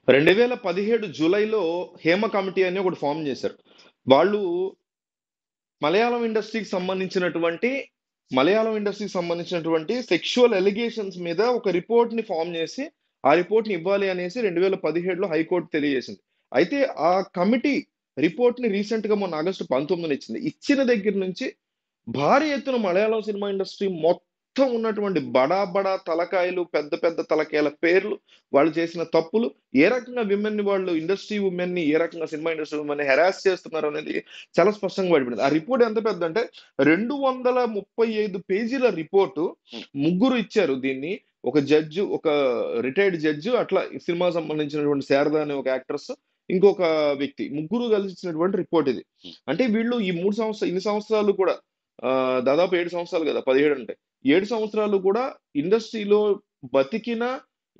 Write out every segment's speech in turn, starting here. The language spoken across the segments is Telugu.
2017 జూలైలో హేమ కమిటీ అని ఒకటి ఫామ్ చేశారు. వాళ్ళు మలయాళం ఇండస్ట్రీకి సంబంధించినటువంటి సెక్షువల్ ఎలిగేషన్స్ మీద ఒక రిపోర్ట్ ని ఫామ్ చేసి ఆ రిపోర్ట్ ని ఇవ్వాలి అనేసి 2017లో హైకోర్టు తెలియజేసింది. అయితే ఆ కమిటీ రిపోర్ట్ ని రీసెంట్ గా మొన్న ఆగస్టు 19 ఇచ్చింది. ఇచ్చిన దగ్గర నుంచి భారీ ఎత్తున మలయాళం సినిమా ఇండస్ట్రీ మొత్తం ఉన్నటువంటి బడా బడా తలకాయలు, పెద్ద పెద్ద తలకాయల పేర్లు, వాళ్ళు చేసిన తప్పులు, ఏ రకంగా విమెన్ ని వాళ్ళు ఇండస్ట్రీ ఉమెన్ ని ఏ రకంగా సినిమా ఇండస్ట్రీ ఉమెన్ ని హెరాస్ చేస్తున్నారు అనేది చాలా స్పష్టంగా బయటపడింది. ఆ రిపోర్ట్ ఎంత పెద్ద అంటే 235 పేజీల రిపోర్టు. ముగ్గురు ఇచ్చారు దీన్ని. ఒక జడ్జి, ఒక రిటైర్డ్ జడ్జి, అట్లా ఈ సినిమా సంబంధించినటువంటి శారద అనే ఒక యాక్ట్రెస్, ఇంకొక వ్యక్తి, ముగ్గురు కలిసి ఇచ్చినటువంటి రిపోర్ట్ ఇది. అంటే వీళ్ళు ఈ 3 సంవత్సరాలు, ఇన్ని సంవత్సరాలు కూడా దాదాపు 7 సంవత్సరాలు కదా, 17 అంటే 7 సంవత్సరాలు కూడా ఇండస్ట్రీలో బతికిన,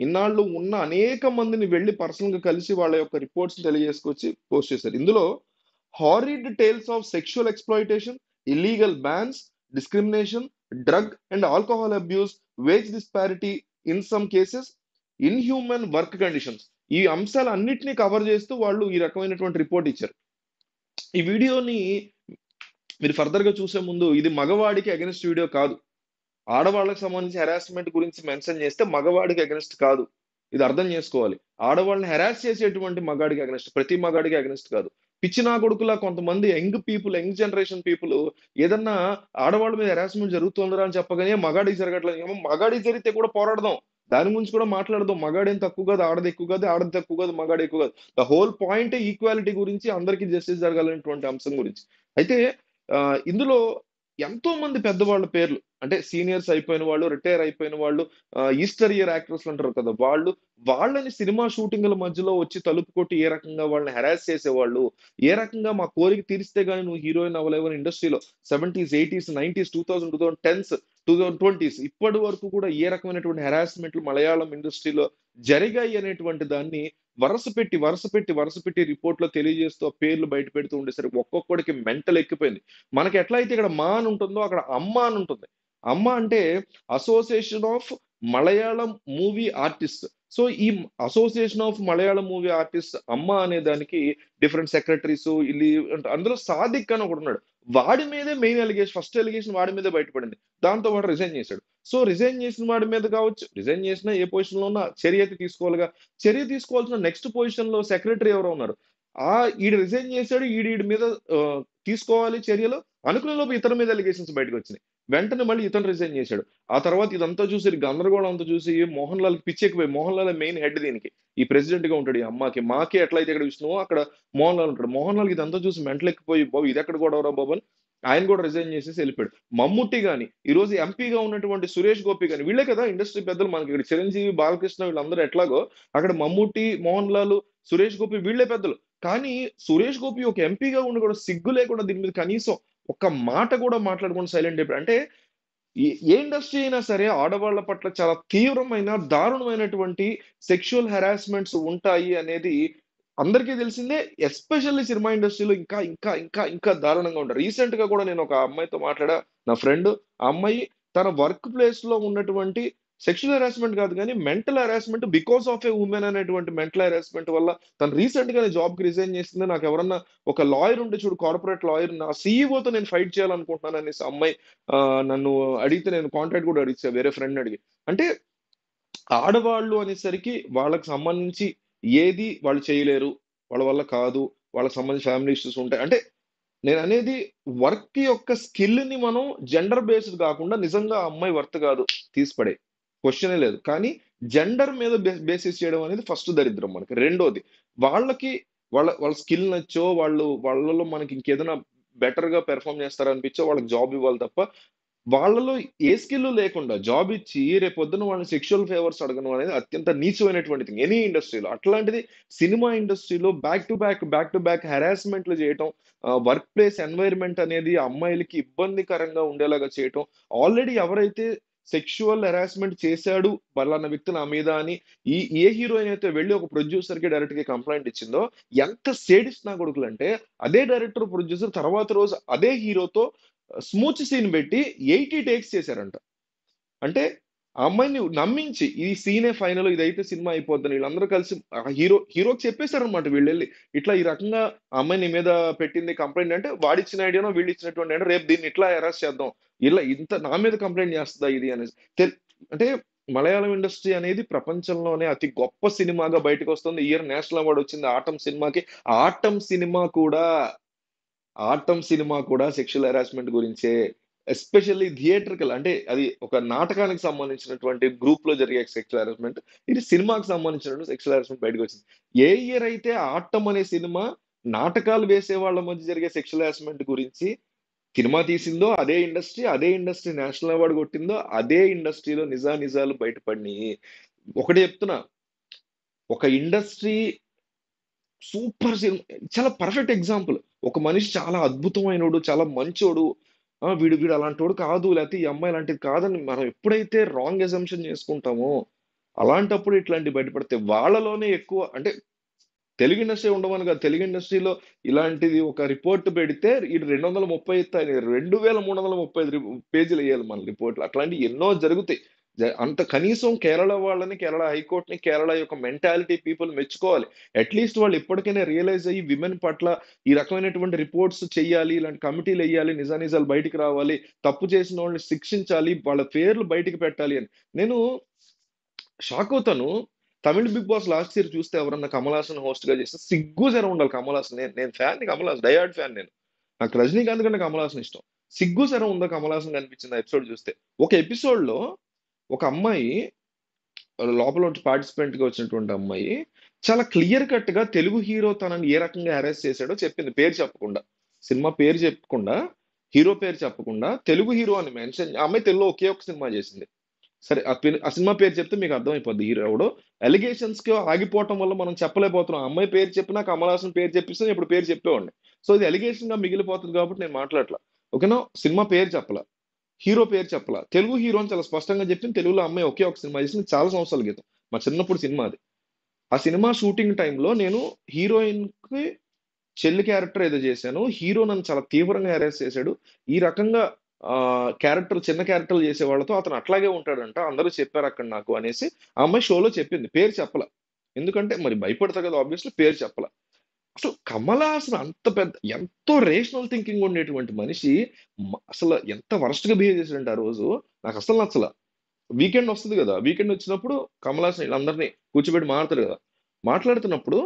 ఇన్నాళ్ళు ఉన్న అనేక మందిని వెళ్ళి పర్సనల్ గా కలిసి వాళ్ళ యొక్క రిపోర్ట్స్ తెలియజేసుకొచ్చి పోస్ట్ చేశారు. ఇందులో horrid tales of sexual exploitation, illegal bans, discrimination, drug and alcohol abuse, wage disparity, in some cases inhuman work conditions, ఈ అంశాలన్నిటిని కవర్ చేస్తూ వాళ్ళు ఈ రకమైనటువంటి రిపోర్ట్ ఇచ్చారు. ఈ వీడియోని మీరు ఫర్దర్ గా చూసే ముందు, ఇది మగవాడికి అగెనిస్ట్ వీడియో కాదు. ఆడవాళ్ళకి సంబంధించి హెరాస్మెంట్ గురించి మెన్షన్ చేస్తే మగవాడికి అగెనిస్ట్ కాదు. ఇది అర్థం చేసుకోవాలి. ఆడవాళ్ళని హెరాస్ చేసేటువంటి మగాడికి అగెనిస్ట్, ప్రతి మగాడికి అగెనిస్ట్ కాదు. పిచ్చి నా కొడుకులా కొంతమంది young people, young generation people ఏదన్నా ఆడవాళ్ళ మీద హెరాస్మెంట్ జరుగుతుందిరా అని చెప్పగానే మగాడికి జరగట్లేదు, ఏమో మగాడికి జరిగితే కూడా పోరాడదాం, దాని గురించి కూడా మాట్లాడదాం. మగాడేం తక్కువ కాదు, ఆడది ఎక్కువ కాదు, ఆడది తక్కువ కాదు, మగాడు ఎక్కువ కాదు. ద హోల్ పాయింట్ ఈక్వాలిటీ గురించి, అందరికీ జస్టిస్ జరగాలనేటువంటి అంశం గురించి. అయితే ఇందులో ఎంతో మంది పెద్దవాళ్ళ పేర్లు, అంటే సీనియర్స్ అయిపోయిన వాళ్ళు, రిటైర్ అయిపోయిన వాళ్ళు, ఈస్టర్ ఇయర్ యాక్టర్స్ అంటారు కదా, వాళ్ళని సినిమా షూటింగ్ల మధ్యలో వచ్చి తలుపు కొట్టి ఏ రకంగా వాళ్ళని హెరాస్ చేసేవాళ్ళు, ఏ రకంగా మా కోరిక తీరిస్తే గానీ నువ్వు హీరోయిన్ అవ్వలేవని ఇండస్ట్రీలో 70s, 80s, 90s, 2000, 2010s, 2020s ఇప్పటి వరకు కూడా ఏ రకమైనటువంటి హెరాస్మెంట్లు మలయాళం ఇండస్ట్రీలో జరిగాయి అనేటువంటి దాన్ని వరుస పెట్టి రిపోర్ట్ లో తెలియజేస్తూ ఆ పేర్లు బయట పెడుతూ ఉండేసరికి ఒక్కొక్కడికి మెంటల్ ఎక్కిపోయింది. మనకి ఎట్లా అయితే ఇక్కడ మా అని ఉంటుందో అక్కడ అమ్మ అని ఉంటుంది. అమ్మ అంటే association of Malayalam movie artist. So ఈ association of Malayalam movie artist AMMA అనే దానికి డిఫరెంట్ సెక్రటరీస్, అందులో సాదిక్ అని ఒకడు ఉన్నాడు. వాడి మీదే మెయిన్ ఎలిగేషన్, ఫస్ట్ ఎలిగేషన్ వాడి మీదే బయటపడింది. దాంతో వాడు రిజైన్ చేశాడు. సో రిజైన్ చేసిన వాడి మీద కావచ్చు, రిజైన్ చేసిన ఏ పొజిషన్ లో ఉన్నా చర్య అయితే తీసుకోవాలిగా. చర్య తీసుకోవాల్సిన నెక్స్ట్ పొజిషన్ లో సెక్రటరీ ఎవరో ఉన్నారు. ఈడు రిజైన్ చేశాడు, ఈడి మీద ఆ, తీసుకోవాలి చర్యలు అనుకునే లోపు ఇతని మీద అలిగేషన్స్ బయటకు వచ్చినాయి. వెంటనే మళ్ళీ ఇతను రిజైన్ చేశాడు. ఆ తర్వాత ఇదంతా చూసి, గందరగోళం అంతా చూసి మోహన్ లాల్ పిచ్చెక్కిపోయి, మోహన్ లాల్ మెయిన్ హెడ్ దీనికి, ఈ ప్రెసిడెంట్ గా ఉంటాడు. ఈ అమ్మకి మాకి ఎట్లయితే ఇక్కడ విష్ణువో అక్కడ మోహన్ లాల్ ఉంటాడు. మోహన్ లాల్ ఇదంతా చూసి మెంటల్ ఎక్కిపోయి, బాబు ఇది ఎక్కడ గొడవరా బాబు అని ఆయన కూడా రిజైన్ చేసేసి వెళ్ళిపోయాడు. మమ్ముట్టి గాని, ఈ రోజు ఎంపీగా ఉన్నటువంటి సురేష్ గోపి గాని, వీళ్ళే కదా ఇండస్ట్రీ పెద్దలు. మనకి ఇక్కడ చిరంజీవి, బాలకృష్ణ వీళ్ళందరూ ఎట్లాగో అక్కడ మమ్ముట్టి, మోహన్ లాల్, సురేష్ గోపి వీళ్ళే పెద్దలు. కానీ సురేష్ గోపి ఒక ఎంపీగా ఉండి కూడా సిగ్గు లేకుండా దీని మీద కనీసం ఒక్క మాట కూడా మాట్లాడకుండా సైలెంట్ అయిపోయాడు. అంటే ఏ ఇండస్ట్రీ అయినా సరే ఆడవాళ్ళ పట్ల చాలా తీవ్రమైన, దారుణమైనటువంటి సెక్షువల్ హెరాస్మెంట్స్ ఉంటాయి అనేది అందరికీ తెలిసిందే. ఎస్పెషల్లీ సినిమా ఇండస్ట్రీలో ఇంకా ఇంకా ఇంకా ఇంకా దారుణంగా ఉంటారు. రీసెంట్ గా కూడా నేను ఒక అమ్మాయితో మాట్లాడా, నా ఫ్రెండ్. ఆ అమ్మాయి తన వర్క్ ప్లేస్ లో ఉన్నటువంటి సెక్షువల్ హెరాస్మెంట్ కాదు కానీ mental harassment, because of A women అనేటువంటి మెంటల్ హెరాస్మెంట్ వల్ల తను రీసెంట్ గానే జాబ్ కి రిజైన్ చేసింది. నాకు ఎవరన్నా ఒక లాయర్ ఉంటే చూడు, కార్పొరేట్ లాయర్, నా సీఈఓతో నేను ఫైట్ చేయాలనుకుంటున్నాను అనేసి అమ్మాయి నన్ను అడిగితే, నేను కాంటాక్ట్ కూడా అడిగితే వేరే ఫ్రెండ్ అడిగి. అంటే ఆడవాళ్ళు అనేసరికి వాళ్ళకి సంబంధించి ఏది వాళ్ళు చేయలేరు, వాళ్ళ వల్ల కాదు, వాళ్ళకి సంబంధించి ఫ్యామిలీ ఇష్యూస్ ఉంటాయి. అంటే నేను అనేది వర్క్ యొక్క స్కిల్ ని మనం జెండర్ బేస్డ్ కాకుండా, నిజంగా ఆ అమ్మాయి వర్త్ కాదు తీసిపడే, క్వశ్చనే లేదు. కానీ జెండర్ మీద బేసిస్ చేయడం అనేది ఫస్ట్ దరిద్రం మనకి. రెండోది, వాళ్ళకి వాళ్ళ స్కిల్ నచ్చో, వాళ్ళలో మనకి ఇంకేదైనా బెటర్ గా పెర్ఫామ్ చేస్తారనిపించో వాళ్ళకి జాబ్ ఇవ్వాలి తప్ప, వాళ్ళలో ఏ స్కిల్ లేకుండా జాబ్ ఇచ్చి రేపొద్దున వాళ్ళని సెక్షువల్ ఫేవర్స్ అడగడం అనేది అత్యంత నీచమైనటువంటి థింగ్ ఎనీ ఇండస్ట్రీలో. అట్లాంటిది సినిమా ఇండస్ట్రీలో బ్యాక్ టు బ్యాక్ హెరాస్మెంట్లు చేయటం, వర్క్ ప్లేస్ ఎన్వైర్న్మెంట్ అనేది అమ్మాయిలకి ఇబ్బందికరంగా ఉండేలాగా చేయటం. ఆల్రెడీ ఎవరైతే సెక్షువల్ హెరాస్మెంట్ చేశాడు పలానా వ్యక్తి నా మీద అని ఏ హీరోయిన్ అయితే వెళ్ళి ఒక ప్రొడ్యూసర్ కి డైరెక్ట్ గా కంప్లైంట్ ఇచ్చిందో, ఎంత సేడిస్ట్ నా కొడుకులు అంటే, అదే డైరెక్టర్, ప్రొడ్యూసర్ తర్వాత రోజు అదే హీరోతో స్మూచ్ సీన్ పెట్టి 80 టేక్స్ చేశారంట. అంటే ఆ అమ్మాయిని నమ్మించి ఈ సీనే ఫైనల్, ఇదైతే సినిమా అయిపోద్దని వీళ్ళందరూ కలిసి హీరోకి చెప్పేశారనమాట. వీళ్ళెళ్ళి ఇట్లా ఈ రకంగా ఆ అమ్మాయి నీ మీద పెట్టింది కంప్లైంట్ అంటే, వాడిచ్చిన ఐడియానో వీళ్ళు ఇచ్చినటువంటి ఐడియా, రేపు దీన్ని ఇట్లా అరెస్ట్ చేద్దాం, ఇలా ఇంత నా మీద కంప్లైంట్ చేస్తుందా ఇది అనేసి. అంటే మలయాళం ఇండస్ట్రీ అనేది ప్రపంచంలోనే అతి గొప్ప సినిమాగా బయటకు వస్తుంది. ఇయర్ నేషనల్ అవార్డు వచ్చింది ఆటం సినిమాకి. ఆటం సినిమా కూడా ఆటం సినిమా కూడా సెక్షువల్ హెరాస్మెంట్ గురించే. ఎస్పెషల్లీ థియేట్రికల్, అంటే అది ఒక నాటకానికి సంబంధించినటువంటి గ్రూప్ లో జరిగే సెక్షువల్ హెరాస్మెంట్. ఇది సినిమాకి సంబంధించినటువంటి సెక్షువల్ హెరాస్మెంట్ బయటకు వచ్చింది. ఏ ఇయర్ అయితే ఆటం అనే సినిమా నాటకాలు వేసే వాళ్ళ మధ్య జరిగే సెక్షువల్ హెరాస్మెంట్ గురించి సినిమా తీసిందో, అదే ఇండస్ట్రీ నేషనల్ అవార్డు కొట్టిందో, అదే ఇండస్ట్రీలో నిజాలు బయటపడినాయి. ఒకటి చెప్తున్నా, ఒక ఇండస్ట్రీ సూపర్ సినిమా, చాలా పర్ఫెక్ట్ ఎగ్జాంపుల్. ఒక మనిషి చాలా అద్భుతమైనోడు, చాలా మంచోడు. వీడు వీడు అలాంటోడు కాదు, లేకపోతే ఈ అమ్మాయి అలాంటిది కాదని మనం ఎప్పుడైతే రాంగ్ అజంప్షన్ చేసుకుంటామో, అలాంటప్పుడు ఇట్లాంటివి బయటపడతాయి. వాళ్ళలోనే ఎక్కువ, అంటే తెలుగు ఇండస్ట్రీ ఉండమని కాదు, తెలుగు ఇండస్ట్రీలో ఇలాంటిది ఒక రిపోర్ట్ పెడితే ఇది 230 2335 పేజీలు వేయాలి మన రిపోర్ట్లు. అట్లాంటివి ఎన్నో జరుగుతాయి. అంత కనీసం కేరళ వాళ్ళని, కేరళ హైకోర్టుని, కేరళ యొక్క మెంటాలిటీ పీపుల్ మెచ్చుకోవాలి. అట్లీస్ట్ వాళ్ళు ఇప్పటికైనా రియలైజ్ అయ్యి విమెన్ పట్ల ఈ రకమైనటువంటి రిపోర్ట్స్ చెయ్యాలి, ఇలాంటి కమిటీలు వేయాలి, నిజాలు బయటికి రావాలి, తప్పు చేసిన వాళ్ళని శిక్షించాలి, వాళ్ళ పేర్లు బయటికి పెట్టాలి అని. నేను షాక్ అవుతాను. Tamil Bigg Boss last year చూస్తే ఎవరన్నా కమల్ హాసన్ హోస్ట్ గా చేస్తే సిగ్గు జర ఉండాలి కమల్ హాసన్. నేను fan, Kamal Haasan diehard fan నేను. నాకు రజనీకాంత్ కంటే కమల్ హాసన్ ఇష్టం. సిగ్గు సరం ఉందా కమల్ హాసన్ కనిపించింది ఎపిసోడ్ చూస్తే. ఒక ఎపిసోడ్ లో ఒక అమ్మాయి, లోపల పార్టిసిపెంట్ గా వచ్చినటువంటి అమ్మాయి, చాలా క్లియర్ కట్ గా తెలుగు హీరో తనని ఏ రకంగా హెరాస్ చేశాడో చెప్పింది. పేరు చెప్పకుండా, సినిమా పేరు చెప్పకుండా, హీరో పేరు చెప్పకుండా, తెలుగు హీరో అని మెన్షన్. ఆ అమ్మాయి తెలుగులో ఒకే ఒక సినిమా చేసింది. సరే, ఆ సినిమా పేరు చెప్తే మీకు అర్థమైపోద్ది హీరో ఎవడో. ఎలిగేషన్స్ కి ఆగిపోవటం వల్ల మనం చెప్పలేకపోతున్నాం. ఆ అమ్మాయి పేరు చెప్పినా కమల్ హాసన్ పేరు చెప్పిస్తే ఇప్పుడు పేరు చెప్పేవాడిని. సో ఇది ఎలిగేషన్ గా మిగిలిపోతుంది కాబట్టి నేను మాట్లాడట్లా. ఓకేనా. సినిమా పేరు చెప్పలా, హీరో పేరు చెప్పలా, తెలుగు హీరో అని చాలా స్పష్టంగా చెప్పింది. తెలుగులో అమ్మాయి ఒకే ఒక సినిమా చేసింది, చాలా సంవత్సరాల క్రితం, మా చిన్నప్పుడు సినిమా అది. ఆ సినిమా షూటింగ్ టైంలో నేను హీరోయిన్ కి చెల్లి క్యారెక్టర్ ఏదో చేశాను. హీరో నన్ను చాలా తీవ్రంగా హెరాస్ చేశాడు. ఈ రకంగా క్యారెక్టర్, చిన్న క్యారెక్టర్లు చేసే వాళ్ళతో అతను అట్లాగే ఉంటాడంట, అందరూ చెప్పారు అక్కడ నాకు అనేసి ఆ అమ్మాయి షోలో చెప్పింది. పేరు చెప్పల, ఎందుకంటే మరి భయపడతా కదా ఆబ్వియస్లీ, పేరు చెప్పల. అసలు కమల్ హాసన్ అంత పెద్ద, ఎంతో రేషనల్ థింకింగ్ ఉండేటువంటి మనిషి అసలు ఎంత వరస్ట్ గా బిహేవ్ చేశాడంటే ఆ రోజు నాకు అసలు నచ్చల. వీకెండ్ వస్తుంది కదా, వీకెండ్ వచ్చినప్పుడు కమల్ హాసన్ వీళ్ళందరినీ కూర్చోబెట్టి మాట్లాడతారు కదా. మాట్లాడుతున్నప్పుడు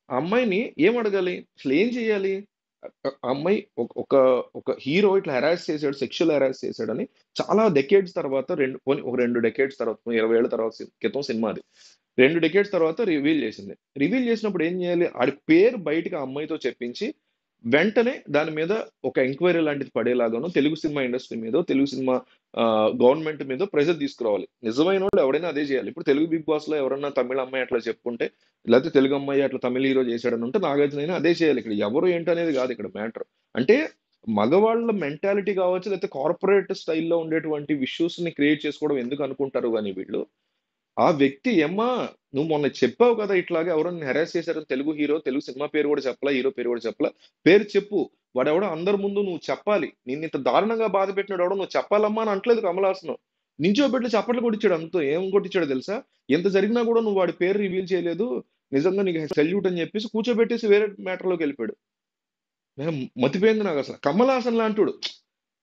ఆ అమ్మాయిని ఏం అడగాలి, అసలు ఏం చేయాలి? ఆ అమ్మాయి ఒక ఒక హీరో ఇట్లా హెరాస్ చేశాడు, సెక్షువల్ హెరాస్ చేశాడని చాలా డెకేడ్స్ తర్వాత, ఒక 2 డెకేడ్స్ తర్వాత, 20 ఏళ్ల తర్వాత క్రితం సినిమా అది. 2 డెకేడ్స్ తర్వాత రివీల్ చేసింది. రివీల్ చేసినప్పుడు ఏం చేయాలి, ఆడి పేరు బయటకి ఆ అమ్మాయితో చెప్పించి వెంటనే దాని మీద ఒక ఎంక్వైరీ లాంటిది పడేలాగాను, తెలుగు సినిమా ఇండస్ట్రీ మీద, తెలుగు సినిమా గవర్నమెంట్ మీద ప్రెషర్ తీసుకురావాలి. నిజమైన వాళ్ళు ఎవడైనా అదే చేయాలి. ఇప్పుడు తెలుగు బిగ్ బాస్ లో ఎవరన్నా తమిళ అమ్మాయి అట్లా చెప్పుకుంటే, లేకపోతే తెలుగు అమ్మాయి అట్లా తమిళ హీరో చేశాడని ఉంటే, నాగార్జున అయినా అదే చేయాలి. ఇక్కడ ఎవరు ఏంటనేది కాదు ఇక్కడ మ్యాటర్. అంటే మగవాళ్ళ మెంటాలిటీ కావచ్చు, లేకపోతే కార్పొరేట్ స్టైల్లో ఉండేటువంటి ఇష్యూస్ ని క్రియేట్ చేసుకోవడం ఎందుకు అనుకుంటారు కానీ వీళ్ళు. ఆ వ్యక్తి ఏమ్మా, నువ్వు మొన్న చెప్పావు కదా ఇట్లాగా ఎవరైనా హెరాస్ చేశారని, తెలుగు హీరో, తెలుగు సినిమా పేరు కూడా చెప్పలా, హీరో పేరు కూడా చెప్పలా, పేరు చెప్పు, వాడెవడో అందరి ముందు నువ్వు చెప్పాలి, నిన్ను ఇంత దారుణంగా బాధ పెట్టినాడు ఎవడో నువ్వు చెప్పాలమ్మా అని అంటలేదు కమల్ హాసన్. నించోబెట్టి చప్పట్లు కొట్టించాడు, అంతా ఏం కొట్టించాడో తెలుసా. ఎంత జరిగినా కూడా నువ్వు వాడి పేరు రివీల్ చేయలేదు, నిజంగా నీకు సెల్యూట్ అని చెప్పేసి కూర్చోబెట్టేసి వేరే మ్యాటర్ లోకి వెళ్ళిపోయాడు. మతిపోయింది నాకు అసలు. కమల్ హాసన్ లాంటోడు,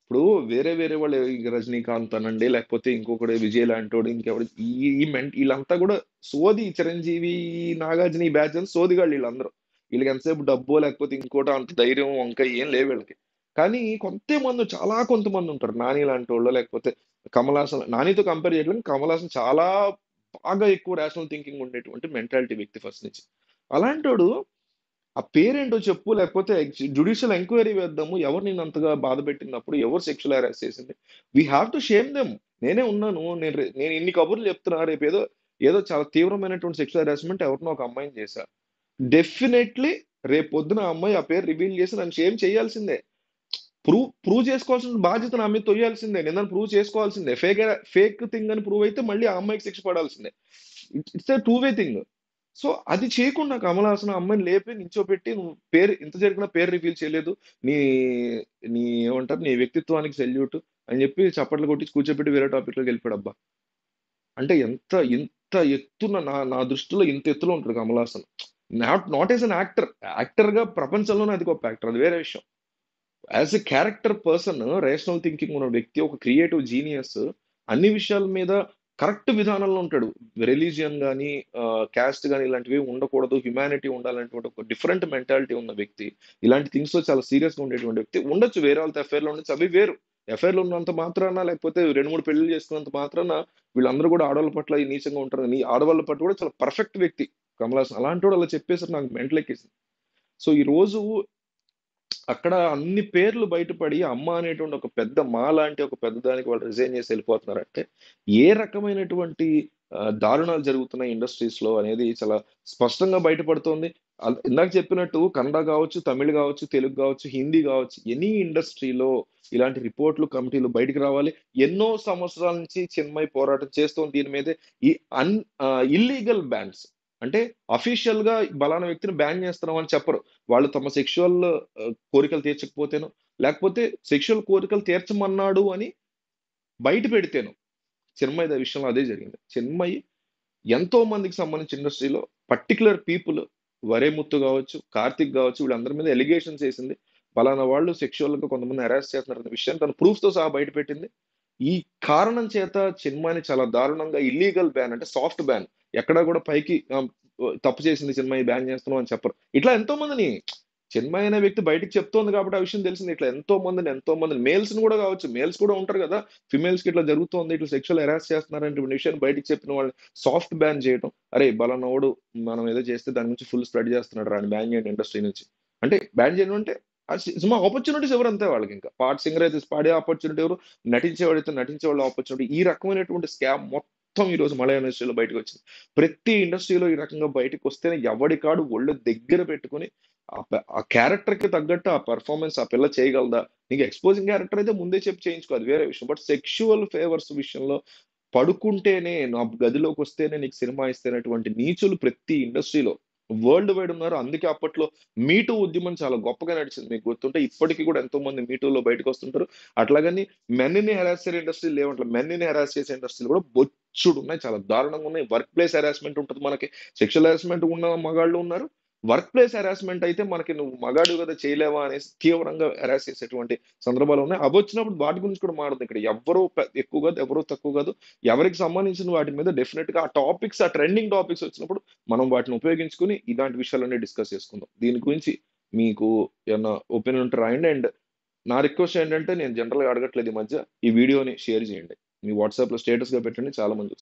ఇప్పుడు వేరే వేరే వాళ్ళు, రజనీకాంత్ అనండి, లేకపోతే ఇంకొకటి విజయ్ లాంటోడు, ఇంకెవడు, వీళ్ళంతా కూడా సోది. చిరంజీవి, నాగార్జున, ఈ బ్యాచ్ అని సోదిగాళ్ళు వీళ్ళందరూ. వీళ్ళకి ఎంతసేపు డబ్బో లేకపోతే ఇంకోటి, అంత ధైర్యం వంక ఏం లేవు వీళ్ళకి. కానీ కొంతమంది, చాలా కొంతమంది ఉంటారు, నాని లాంటి వాళ్ళు, లేకపోతే కమల్ హాసన్. నానితో కంపేర్ చేయట్లేదు, కమల్ హాసన్ చాలా బాగా ఎక్కువ రేషనల్ థింకింగ్ ఉండేటువంటి మెంటాలిటీ వ్యక్తి ఫస్ట్ నుంచి. అలాంటోడు ఆ పేరేంటో చెప్పు, లేకపోతే జ్యుడిషియల్ ఎంక్వైరీ వేద్దాము, ఎవరు నేను అంతగా బాధ పెట్టినప్పుడు, ఎవరు సెక్షువల్ హెరాస్ చేసింది. We have to shame them. నేనే ఉన్నాను, నేను ఇన్ని కబుర్లు చెప్తున్నా, రేపు ఏదో ఏదో చాలా తీవ్రమైనటువంటి సెక్షువల్ హెరాస్మెంట్ ఎవరినో ఒక అమ్మాయిని చేశా, డెఫినెట్లీ రేపు పొద్దున ఆ అమ్మాయి ఆ పేరు రివీల్ చేసి నన్ను షేమ్ చేయాల్సిందే. ప్రూవ్ చేసుకోవాల్సిన బాధ్యత నా మీద తొయ్యాల్సిందే, నేను ప్రూవ్ చేసుకోవాల్సిందే. ఫేక్ థింగ్ అని ప్రూవ్ అయితే మళ్ళీ ఆ అమ్మాయికి శిక్ష పడాల్సిందే. It's a two way thing. So అది చేయకుండా కమల్ హాసన్ ఆ అమ్మాయిని లేపి నించోబెట్టి, నువ్వు పేరు ఇంత జరిగినా పేరు రివీల్ చేయలేదు, నీ నీ ఏమంటారు, నీ వ్యక్తిత్వానికి సెల్యూట్ అని చెప్పి చప్పట్లు కొట్టి కూర్చోబెట్టి వేరే టాపిక్ లోకి వెళ్ళిపోయాడు. అబ్బా, అంటే ఇంత ఎత్తున నా దృష్టిలో ఇంత ఎత్తులో ఉంటాడు Kamal Haasan. Not as an actor. యాక్టర్‌గా ప్రపంచంలోనే అది గొప్ప యాక్టర్. అది వేరే విషయం. As a character person, rational thinking ఉన్న వ్యక్తి, ఒక క్రియేటివ్ జీనియస్, అన్ని విషయాల మీద కరెక్ట్ విధానంలో ఉంటాడు. రిలీజియన్ గాని, కాస్ట్ గాని ఇలాంటివి ఉండకూడదు. హ్యుమానిటీ ఉండాలనేటువంటి ఒక డిఫరెంట్ మెంటాలిటీ ఉన్న వ్యక్తి. ఇలాంటి థింగ్స్‌లో చాలా సీరియస్‌గా ఉండేటువంటి వ్యక్తి. ఉండొచ్చు వేరే వాళ్ళతో అఫైర్‌లో ఉండొచ్చు. అవి వేరు. అఫైర్‌లో ఉన్నంత మాత్రాన, లేకపోతే 2, 3 పెళ్లిళ్లు చేసుకున్నంత మాత్రాన వీళ్ళందరూ కూడా ఆడవాళ్ళ పట్ల ఈ నీచంగా ఉంటారు గాని, ఆడవాళ్ళ పట్ల కూడా చాలా పర్ఫెక్ట్ వ్యక్తి కమల్ హాసన్. అలాంటోడు అలా చెప్పేసరికి నాకు మెంటలెక్కేసింది. సో, ఈరోజు అక్కడ అన్ని పేర్లు బయటపడి, అమ్మ అనేటువంటి ఒక పెద్ద లాంటి ఒక పెద్ద దానికి వాళ్ళు రిజైన్ చేసి వెళ్ళిపోతున్నారంటే, ఏ రకమైనటువంటి దారుణాలు జరుగుతున్నాయి ఇండస్ట్రీస్‌లో అనేది చాలా స్పష్టంగా బయటపడుతోంది. ఇందాక చెప్పినట్టు కన్నడ గావచ్చు, తమిళ్ గావచ్చు, తెలుగు గావచ్చు, హిందీ గావచ్చు, ఎనీ ఇండస్ట్రీలో ఇలాంటి రిపోర్ట్‌లు, కమిటీలు బయటికి రావాలి. ఎన్నో సంవత్సరాల నుంచి చిన్మయి పోరాటం చేస్తోంది దీని మీదే. ఈ ఇల్లీగల్ బ్యాన్స్ అంటే అఫీషియల్‌గా పలానా వ్యక్తిని బ్యాన్ చేస్తున్నాం అని చెప్పరు. వాళ్ళు తమ సెక్సువల్ కోరికలు తీర్చకపోతేనో, లేకపోతే సెక్సువల్ కోరికలు తీర్చమన్నాడు అని బయట పెడితేనో. చిన్మయి విషయంలో అదే జరిగింది. చిన్మయి ఎంతో మందికి సంబంధించి ఇండస్ట్రీలో పర్టిక్యులర్ పీపుల్, వరేముత్తు గావచ్చు, కార్తిక్ గావచ్చు, వీళ్ళందరి మీద అలిగేషన్స్ ఏసింది. పలానా వాళ్ళు సెక్సువల్‌గా కొంతమందిని హెరాస్ చేస్తున్నారన్న విషయాన్ని తను ప్రూఫ్‌తో సహా బయటపెట్టింది. ఈ కారణం చేత చిన్మయిని చాలా దారుణంగా ఇల్లీగల్ బ్యాన్ అంటే సాఫ్ట్ బ్యాన్, ఎక్కడా గూడా పైకి తప్పు చేసింది చిన్మయి బ్యాన్ చేస్తున్నాం అని చెప్పరు. ఇట్లా ఎంతో మందిని చిన్మయి అనే వ్యక్తి బయటికి చెప్తోంది కాబట్టి ఆ విషయం తెలిసింది. ఇట్లా ఎంతో మందిని మేల్స్‌ని గూడా గావచ్చు. మేల్స్ కూడా ఉంటారు గదా! ఫిమేల్స్‌కి ఇట్లా జరుగుతోంది. ఇట్లా సెక్షువల్ హెరాస్ చేస్తున్నారనేటువంటి విషయాన్ని బయటికి చెప్పిన వాళ్ళని సాఫ్ట్ బ్యాన్ చేయటం. అరేయ్! పలానోడు మనం ఏదో చేస్తే దాని గురించి ఫుల్ స్ప్రెడ్ చేస్తున్నాడు రా! ఆడిని బ్యాన్ చేయండి ఇండస్ట్రీ నుంచి. అంటే బ్యాన్ చేయడం అంటే సినిమా ఆపర్చునిటీస్ ఇవ్వరు అంతే వాళ్ళకింకా. సింగర్ అయితే పాడే ఆపర్చునిటీ ఇవ్వరు. నటించేవాడైతే నటించేవాళ్ళు ఆపర్చునిటీ. ఈ రకమైనటువంటి స్కామ్ మొత్తం ఈరోజు మలయాళం ఇండస్ట్రీలో బయటకొచ్చింది. ప్రతి ఇండస్ట్రీలో ఈ రకంగా బయటకొస్తేనే ఎవడి కాడు ఒళ్ళు దగ్గర పెట్టుకొని ఆ క్యారెక్టర్‌కి తగ్గట్టు ఆ పెర్ఫార్మన్స్ ఆ పిల్ల చేయగలదా? నీకు ఎక్స్‌పోజింగ్ క్యారెక్టర్ అయితే ముందే చెప్పి చేయించుకో అది వేరే విషయం. బట్ సెక్షువల్ ఫేవర్స్ విషయంలో పడుకుంటేనే, నా గదిలోకొస్తేనే నీకు సినిమా ఇస్తేనటువంటి నీచులు ప్రతి ఇండస్ట్రీలో వరల్డ్ వైడ్ ఉన్నారు. అందుకే అప్పట్లో మీ టూ ఉద్యమం చాలా గొప్పగా నడిచింది. మీకు గుర్తుంటే ఇప్పటికి కూడా ఎంతో మంది మీ టూలో బయటకొస్తుంటారు. అట్లాగని మెన్‌ని హెరాస్ చేసే ఇండస్ట్రీలు లేవంట్లే. మెన్‌ని హెరాస్ చేసే ఇండస్ట్రీలు కూడా బొచ్చుడున్నాయి. చాలా దారుణంగా ఉన్నాయి. వర్క్ ప్లేస్ హెరాస్మెంట్ ఉంటది మనకి. సెక్షువల్ హెరాస్మెంట్ ఉన్న మగాళ్ళు ఉన్నారు. వర్క్ ప్లేస్ హెరాస్మెంట్ అయితే మనకి నువ్వు మగాడివి కదా చేయలేవా అనేసి తీవ్రంగా హెరాస్ చేసేటువంటి సందర్భాలు ఉన్నాయి. అవొచ్చినప్పుడు వాటి గురించి కూడా మాట్లాడదాం. ఇక్కడ ఎవ్వరు ఎక్కువ కాదు, ఎవరు తక్కువ కాదు. ఎవరికి సంబంధించిన వాటి మీద డెఫినిట్‌గా ఆ టాపిక్స్, ఆ ట్రెండింగ్ టాపిక్స్ వచ్చినప్పుడు మనం వాటిని ఉపయోగించుకొని ఇలాంటి విషయాలన్నీ డిస్కస్ చేసుకుందాం. దీని గురించి మీకు ఏమన్నా ఒపీనియన్ ఉంటే రాయండి. అండ్ నా రిక్వెస్ట్ ఏంటంటే నేను జనరల్‌గా అడగట్లేదు ఈ మధ్య. ఈ వీడియోని షేర్ చేయండి. మీ వాట్సాప్‌లో స్టేటస్‌గా పెట్టండి. చాలా మంది